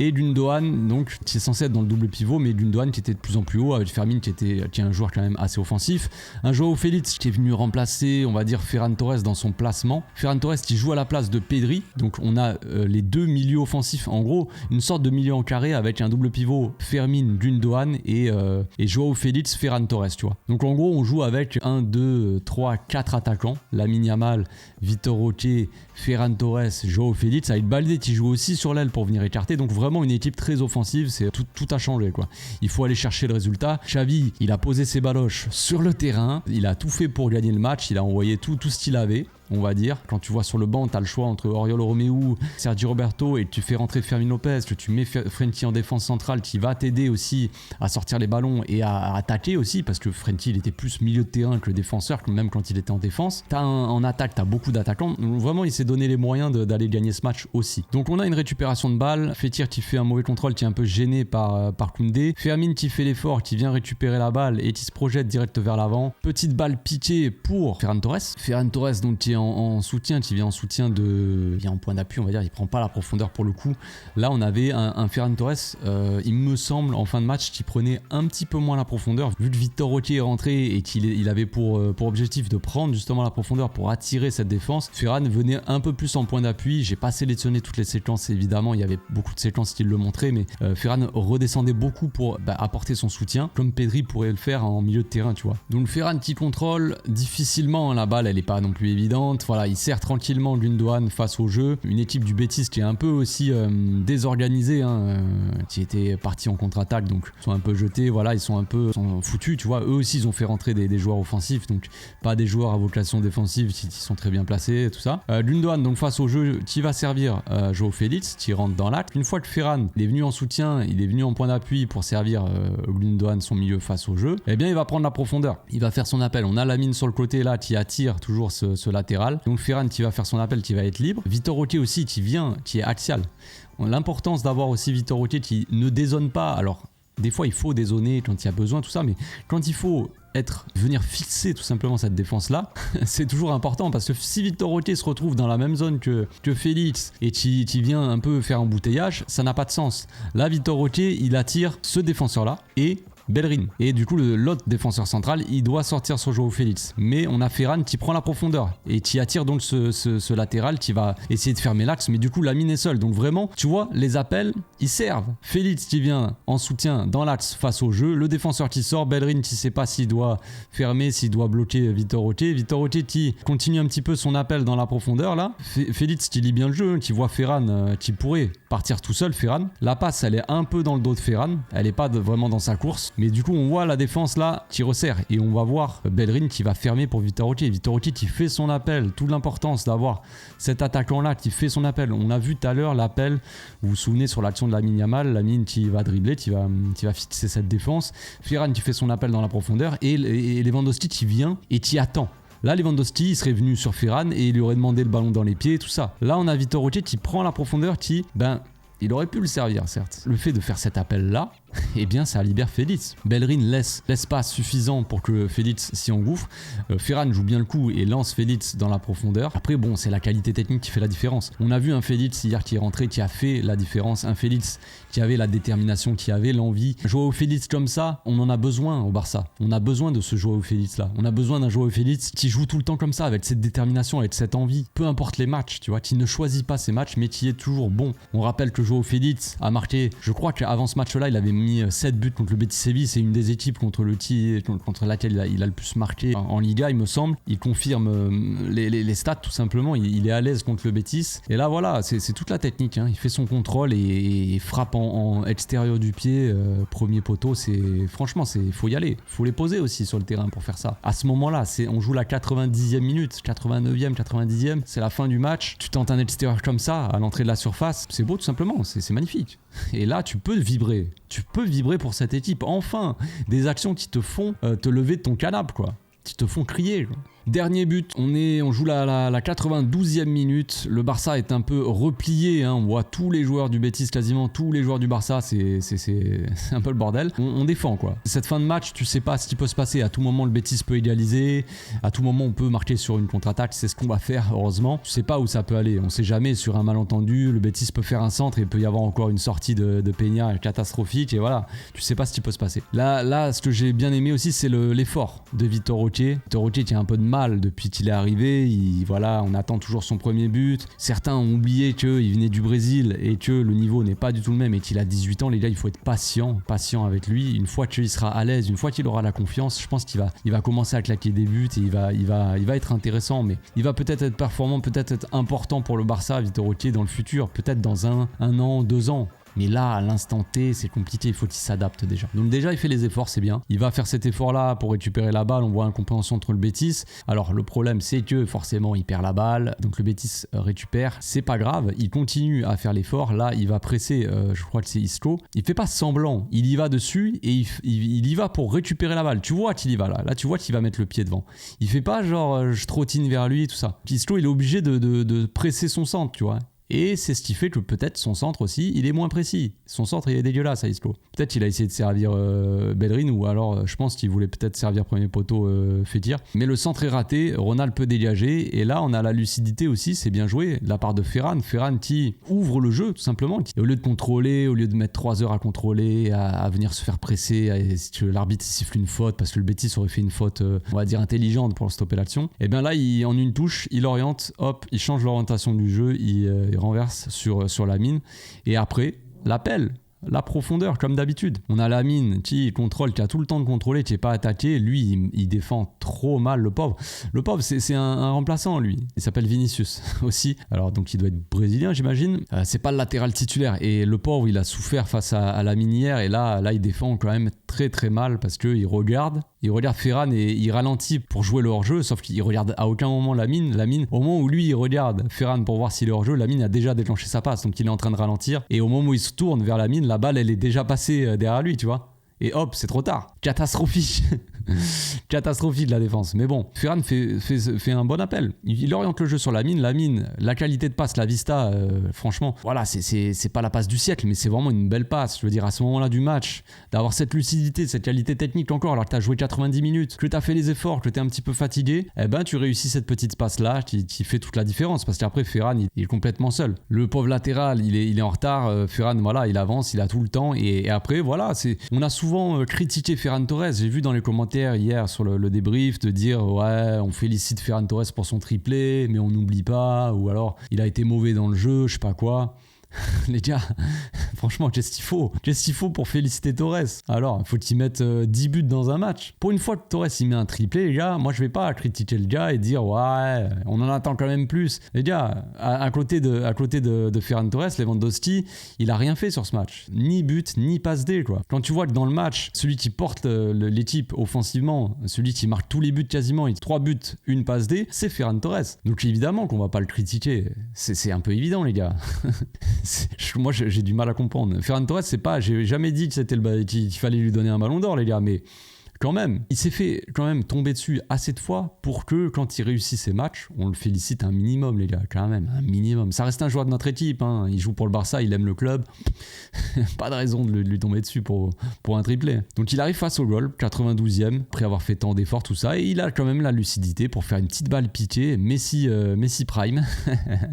Et Gundogan, donc, qui est censé être dans le double pivot, mais Gundogan qui était de plus en plus haut, avec Fermin qui est un joueur quand même assez offensif. Un Joao Félix qui est venu remplacer, on va dire, Ferran Torres dans son placement. Ferran Torres qui joue à la place de Pedri. Donc on a les deux milieux offensifs, en gros, une sorte de milieu en carré avec un double pivot Fermin, Gundogan et Joao Félix, Ferran Torres, tu vois. Donc en gros, on joue avec 1, 2, 3, 4 attaquants. Lamine Yamal, Vitor Roque, Ferran Torres, Joao Félix, avec Baldé qui joue aussi sur l'aile pour venir écarter. Donc vraiment une équipe très offensive, tout a changé quoi. Il faut aller chercher le résultat. Xavi, il a posé ses baloches sur le terrain, il a tout fait pour gagner le match, il a envoyé tout ce qu'il avait. On va dire, quand tu vois sur le banc, tu as le choix entre Oriol Romeu, Sergi Roberto et tu fais rentrer Fermin Lopez, que tu mets Frenkie en défense centrale qui va t'aider aussi à sortir les ballons et à attaquer aussi, parce que Frenkie il était plus milieu de terrain que défenseur, même quand il était en défense. En attaque, tu as beaucoup d'attaquants, donc vraiment il s'est donné les moyens d'aller gagner ce match aussi. Donc on a une récupération de balle, Fekir qui fait un mauvais contrôle, qui est un peu gêné par Koundé, Fermin qui fait l'effort, qui vient récupérer la balle et qui se projette direct vers l'avant. Petite balle piquée pour Ferran Torres donc qui est en soutien, qui vient en soutien il vient en point d'appui, on va dire, il prend pas la profondeur pour le coup. Là on avait un Ferran Torres, il me semble en fin de match, qui prenait un petit peu moins la profondeur, vu que Vitor Roque est rentré et qu'il avait pour objectif de prendre justement la profondeur pour attirer cette défense. Ferran venait un peu plus en point d'appui. J'ai pas sélectionné toutes les séquences évidemment, il y avait beaucoup de séquences qui le montraient, mais Ferran redescendait beaucoup pour apporter son soutien, comme Pedri pourrait le faire en milieu de terrain, tu vois. Donc Ferran qui contrôle difficilement la balle, elle est pas non plus évidente. Voilà, il sert tranquillement Gundogan face au jeu. Une équipe du Betis qui est un peu aussi désorganisée, qui était partie en contre-attaque, donc ils sont un peu jetés, voilà, ils sont un peu foutus, tu vois. Eux aussi ils ont fait rentrer des joueurs offensifs, donc pas des joueurs à vocation défensive qui sont très bien placés, tout ça. Gundogan donc face au jeu qui va servir Joao Félix, qui rentre dans l'acte. Une fois que Ferran il est venu en soutien, il est venu en point d'appui pour servir Gundogan son milieu face au jeu, eh bien il va prendre la profondeur, il va faire son appel. On a Lamine sur le côté là qui attire toujours ce latéral, donc Ferran qui va faire son appel, qui va être libre. Vitor Roque aussi qui est axial. L'importance d'avoir aussi Vitor Roque qui ne dézone pas. Alors des fois il faut dézoner quand il y a besoin, tout ça, mais quand il faut venir fixer tout simplement cette défense là, c'est toujours important, parce que si Vitor Roque se retrouve dans la même zone que Félix et qui vient un peu faire embouteillage, ça n'a pas de sens. Là Vitor Roque il attire ce défenseur là et Bellerin. Et du coup, l'autre défenseur central, il doit sortir sur Joao Félix. Mais on a Ferran qui prend la profondeur et qui attire donc ce latéral qui va essayer de fermer l'axe. Mais du coup, Lamine est seul. Donc vraiment, tu vois, les appels, ils servent. Félix qui vient en soutien dans l'axe face au jeu. Le défenseur qui sort. Bellerin qui ne sait pas s'il doit fermer, s'il doit bloquer Vitor Roque. Vitor Roque qui continue un petit peu son appel dans la profondeur là. Félix qui lit bien le jeu, qui voit Ferran qui pourrait partir tout seul. Ferran. La passe, elle est un peu dans le dos de Ferran. Elle n'est pas vraiment dans sa course. Mais du coup, on voit la défense là qui resserre. Et on va voir Bellerin qui va fermer pour Vitor Roque. Vitor Roque qui fait son appel. Toute l'importance d'avoir cet attaquant là qui fait son appel. On a vu tout à l'heure l'appel. Vous vous souvenez sur l'action de Lamine Yamal. Lamine qui va dribbler, qui va fixer cette défense. Ferran qui fait son appel dans la profondeur. Et Lewandowski qui vient et qui attend. Là, Lewandowski, il serait venu sur Ferran et il lui aurait demandé le ballon dans les pieds, tout ça. Là, on a Vitor Roque qui prend la profondeur, il aurait pu le servir, certes. Le fait de faire cet appel-là, eh bien, ça libère Félix. Bellerin laisse l'espace suffisant pour que Félix s'y engouffre. Ferran joue bien le coup et lance Félix dans la profondeur. Après, bon, c'est la qualité technique qui fait la différence. On a vu un Félix hier qui est rentré, qui a fait la différence. Un Félix qui avait la détermination, qui avait l'envie. Joao Félix comme ça, on en a besoin au Barça. On a besoin de ce Joao Félix-là. On a besoin d'un Joao Félix qui joue tout le temps comme ça, avec cette détermination, avec cette envie. Peu importe les matchs, tu vois, qui ne choisit pas ses matchs, mais qui est toujours bon. On rappelle que Joao Félix a marqué, je crois qu'avant ce match-là, il avait mis 7 buts contre le Betis Séville. C'est une des équipes contre laquelle il a le plus marqué en Liga, il me semble. Il confirme les stats tout simplement. Il est à l'aise contre le Betis. Et là, voilà, c'est toute la technique. Hein. Il fait son contrôle et frappe en extérieur du pied, premier poteau. Franchement, faut y aller. Faut les poser aussi sur le terrain pour faire ça. À ce moment-là, on joue la 90e minute, 89e, 90e. C'est la fin du match. Tu tentes un extérieur comme ça à l'entrée de la surface. C'est beau tout simplement. C'est magnifique. Et là, tu peux vibrer. Tu peux vibrer pour cette équipe. Enfin, des actions qui te font te lever de ton canapé, quoi. Qui te font crier, quoi. Dernier but, on joue la 92e minute. Le Barça est un peu replié. Hein. On voit tous les joueurs du Betis, quasiment tous les joueurs du Barça. C'est un peu le bordel. On défend, quoi. Cette fin de match, tu sais pas ce qui peut se passer. À tout moment, le Betis peut égaliser. À tout moment, on peut marquer sur une contre-attaque. C'est ce qu'on va faire, heureusement. Tu sais pas où ça peut aller. On sait jamais. Sur un malentendu, le Betis peut faire un centre et il peut y avoir encore une sortie de Peña catastrophique. Et voilà, tu sais pas ce qui peut se passer. Là, ce que j'ai bien aimé aussi, c'est l'effort de Vitor Roque. Vitor Roque qui a un peu de mal depuis qu'il est arrivé. Voilà, on attend toujours son premier but. Certains ont oublié qu'il venait du Brésil et que le niveau n'est pas du tout le même et qu'il a 18 ans. Les gars, il faut être patient avec lui. Une fois qu'il sera à l'aise, une fois qu'il aura la confiance, je pense qu'il va commencer à claquer des buts et il va être intéressant. Mais il va peut-être être performant, peut-être être important pour le Barça, Vitor Roque, dans le futur, peut-être dans un an, 2 ans. Mais là, à l'instant T, c'est compliqué, il faut qu'il s'adapte déjà. Donc déjà, il fait les efforts, c'est bien. Il va faire cet effort-là pour récupérer la balle. On voit incompréhension entre le Betis. Alors, le problème, c'est que forcément, il perd la balle. Donc, le Betis récupère. C'est pas grave, il continue à faire l'effort. Là, il va presser, je crois que c'est Isco. Il fait pas semblant, il y va dessus et il y va pour récupérer la balle. Tu vois qu'il y va là. Là, tu vois qu'il va mettre le pied devant. Il fait pas genre, je trottine vers lui, tout ça. Isco, il est obligé de presser son centre, tu vois. Et c'est ce qui fait que peut-être son centre aussi, il est moins précis. Son centre, il est dégueulasse à Isco. Peut-être qu'il a essayé de servir Bellerin ou alors je pense qu'il voulait peut-être servir premier poteau Fekir. Mais le centre est raté, Ronald peut dégager. Et là, on a la lucidité aussi, c'est bien joué de la part de Ferran. Ferran qui ouvre le jeu tout simplement. Et au lieu de contrôler, au lieu de mettre 3 heures à contrôler, à venir se faire presser, que l'arbitre siffle une faute parce que le Betis aurait fait une faute, on va dire intelligente pour stopper l'action. Et bien là, en une touche, il oriente, hop, il change l'orientation du jeu, il renverse sur Lamine et après l'appel, la profondeur comme d'habitude. On a Lamine qui contrôle, qui a tout le temps de contrôler, qui n'est pas attaqué. Lui, il défend trop mal, le pauvre. Le pauvre, c'est un remplaçant, lui. Il s'appelle Vinicius aussi. Alors, donc, il doit être brésilien, j'imagine. C'est pas le latéral titulaire. Et le pauvre, il a souffert face à Lamine hier. Et là, il défend quand même très, très mal parce qu'il regarde Ferran et il ralentit pour jouer le hors-jeu. Sauf qu'il regarde à aucun moment Lamine. Au moment où lui, il regarde Ferran pour voir s'il est hors-jeu, Lamine a déjà déclenché sa passe. Donc, il est en train de ralentir. Et au moment où il se tourne vers Lamine, la balle, elle est déjà passée derrière lui, tu vois. Et hop, c'est trop tard. Catastrophique. Catastrophique la défense. Mais bon, Ferran fait un bon appel. Il oriente le jeu sur Lamine. Lamine, la qualité de passe, la vista, franchement, voilà, c'est pas la passe du siècle, mais c'est vraiment une belle passe. Je veux dire, à ce moment-là du match, d'avoir cette lucidité, cette qualité technique encore, alors que t'as joué 90 minutes, que t'as fait les efforts, que t'es un petit peu fatigué, eh ben tu réussis cette petite passe-là qui fait toute la différence. Parce qu'après, Ferran, il est complètement seul. Le pauvre latéral, il est en retard. Ferran, voilà, il avance, il a tout le temps. Et après, voilà, on a souvent critiqué Ferran Torres. J'ai vu dans les commentaires hier sur le débrief de dire ouais, on félicite Ferran Torres pour son triplé, mais on n'oublie pas, ou alors il a été mauvais dans le jeu, je sais pas quoi. Les gars, franchement, qu'est-ce qu'il faut pour féliciter Torres? Alors, il faut qu'il mette 10 buts dans un match. Pour une fois que Torres il met un triplé, les gars, moi je vais pas critiquer le gars et dire ouais, on en attend quand même plus. Les gars, à côté de Ferran Torres, Lewandowski, il a rien fait sur ce match. Ni but, ni passe D, quoi. Quand tu vois que dans le match, celui qui porte l'équipe offensivement, celui qui marque tous les buts quasiment, il a 3 buts, une passe D, c'est Ferran Torres. Donc évidemment qu'on va pas le critiquer. C'est un peu évident, les gars. Moi j'ai du mal à comprendre. Ferran Torres, j'ai jamais dit que qu'il fallait lui donner un ballon d'or, les gars, mais quand même, il s'est fait quand même tomber dessus assez de fois pour que quand il réussit ses matchs, on le félicite un minimum, les gars, quand même, un minimum. Ça reste un joueur de notre équipe, hein. Il joue pour le Barça, il aime le club. Pas de raison de lui tomber dessus pour un triplé. Donc il arrive face au goal, 92e, après avoir fait tant d'efforts, tout ça, et il a quand même la lucidité pour faire une petite balle piquée, Messi Prime,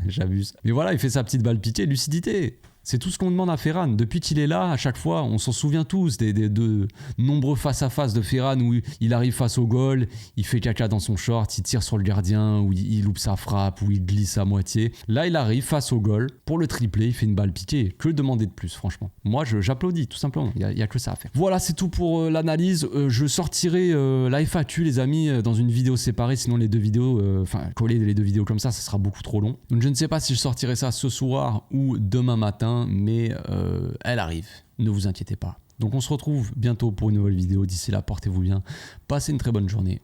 j'abuse. Mais voilà, il fait sa petite balle piquée, lucidité. C'est tout ce qu'on demande à Ferran. Depuis qu'il est là, à chaque fois, on s'en souvient tous de nombreux face-à-face de Ferran où il arrive face au goal, il fait caca dans son short, il tire sur le gardien, où il loupe sa frappe, où il glisse à moitié. Là, il arrive face au goal pour le triplé, il fait une balle piquée. Que demander de plus, franchement? Moi, j'applaudis, tout simplement. Il y a que ça à faire. Voilà, c'est tout pour l'analyse. Je sortirai la FAQ, les amis, dans une vidéo séparée. Sinon, les deux vidéos, coller les deux vidéos comme ça sera beaucoup trop long. Donc, je ne sais pas si je sortirai ça ce soir ou demain matin. Mais elle arrive, ne vous inquiétez pas. Donc on se retrouve bientôt pour une nouvelle vidéo. D'ici là, portez-vous bien, passez une très bonne journée